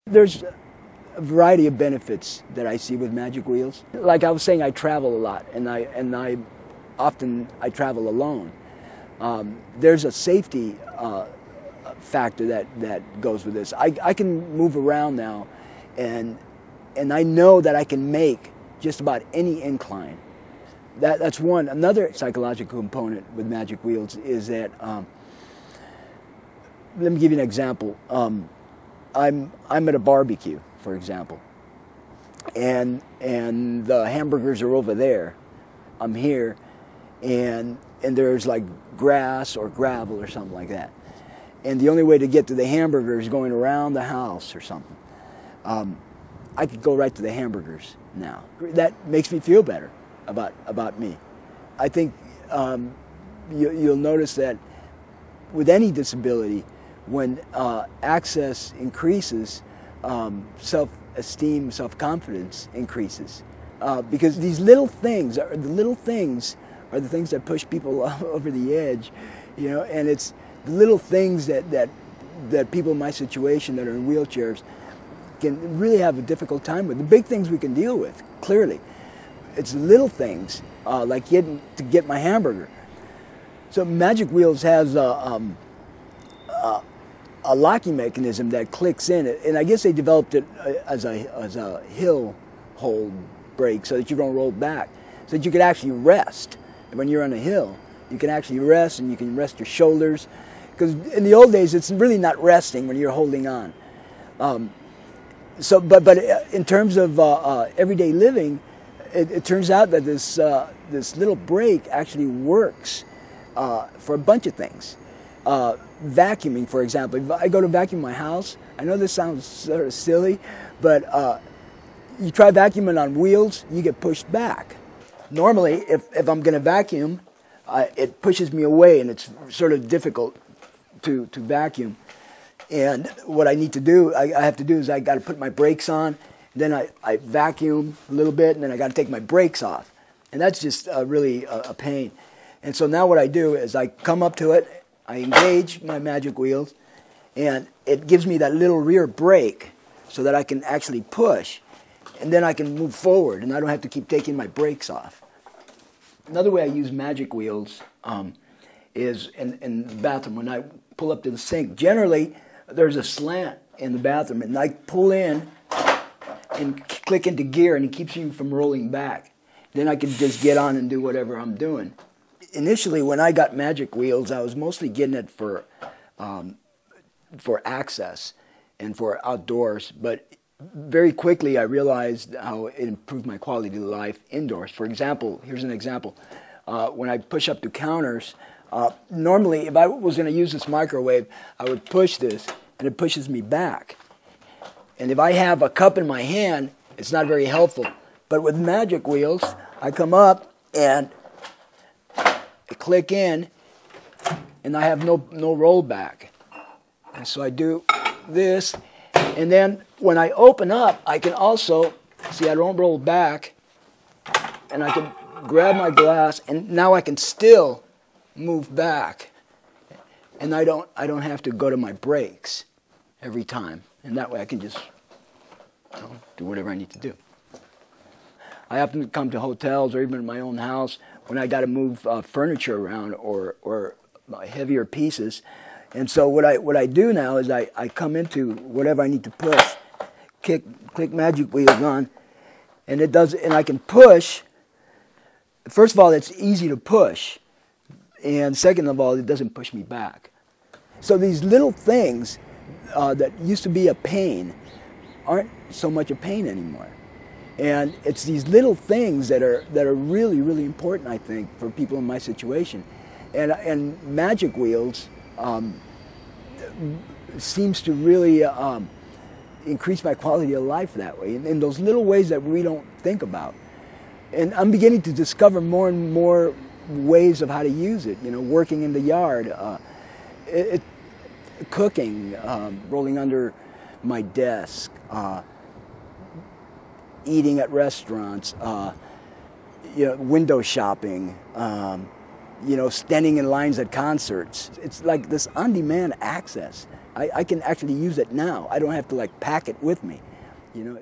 There's a variety of benefits that I see with MagicWheels. Like I was saying, I travel a lot, and I often travel alone. There's a safety factor that goes with this. I can move around now, and I know that I can make just about any incline. That's one. Another psychological component with MagicWheels is that let me give you an example. I'm at a barbecue, for example, and the hamburgers are over there. I'm here, and there's like grass or gravel or something like that. And the only way to get to the hamburger is going around the house or something. I could go right to the hamburgers now. That makes me feel better about me. I think you'll notice that with any disability, when access increases, self-esteem, self-confidence increases. Because these little things are the things that push people over the edge, you know. And it's the little things that people in my situation that are in wheelchairs can really have a difficult time with. The big things we can deal with, clearly. It's little things, like getting to get my hamburger. So MagicWheels has a locking mechanism that clicks in, and I guess they developed it as a hill hold brake so that you don't roll back, so that you could actually rest. And when you're on a hill, you can actually rest, and you can rest your shoulders, because in the old days it's really not resting when you're holding on. But in terms of everyday living, it turns out that this little brake actually works for a bunch of things. Vacuuming, for example. If I go to vacuum my house, I know this sounds sort of silly, but you try vacuuming on wheels, you get pushed back. Normally, if I'm going to vacuum, it pushes me away, and it's sort of difficult to vacuum. And what I need to do, I have to do is I got to put my brakes on, then I vacuum a little bit, and then I got to take my brakes off. And that's just really a pain. And so now what I do is I come up to it, I engage my MagicWheels, and it gives me that little rear brake so that I can actually push, and then I can move forward, and I don't have to keep taking my brakes off. Another way I use MagicWheels is in the bathroom. When I pull up to the sink, generally there's a slant in the bathroom, and I pull in and click into gear, and it keeps me from rolling back. Then I can just get on and do whatever I'm doing. Initially, when I got MagicWheels, I was mostly getting it for access and for outdoors. But very quickly, I realized how it improved my quality of life indoors. For example, here's an example. When I push up to counters, normally, if I was going to use this microwave, I would push this, and it pushes me back. And if I have a cup in my hand, it's not very helpful. But with MagicWheels, I come up and I click in, and I have no rollback. And so I do this, and then when I open up, I can also, see, I don't roll back, and I can grab my glass, and now I can still move back. And I don't have to go to my brakes every time. And that way I can just do whatever I need to do. I often come to hotels or even in my own house when I got to move furniture around or heavier pieces. And so what I do now is I come into whatever I need to push, click MagicWheels on, and it does, and I can push. First of all, it's easy to push, and second of all, it doesn't push me back. So these little things that used to be a pain aren't so much a pain anymore. And it's these little things that are really, really important, I think, for people in my situation. And MagicWheels seems to really increase my quality of life that way, in those little ways that we don't think about. And I'm beginning to discover more and more ways of how to use it. You know, working in the yard, cooking, rolling under my desk, eating at restaurants, you know, window shopping, you know, standing in lines at concerts. It's like this on-demand access I can actually use it now. I don't have to like pack it with me, you know.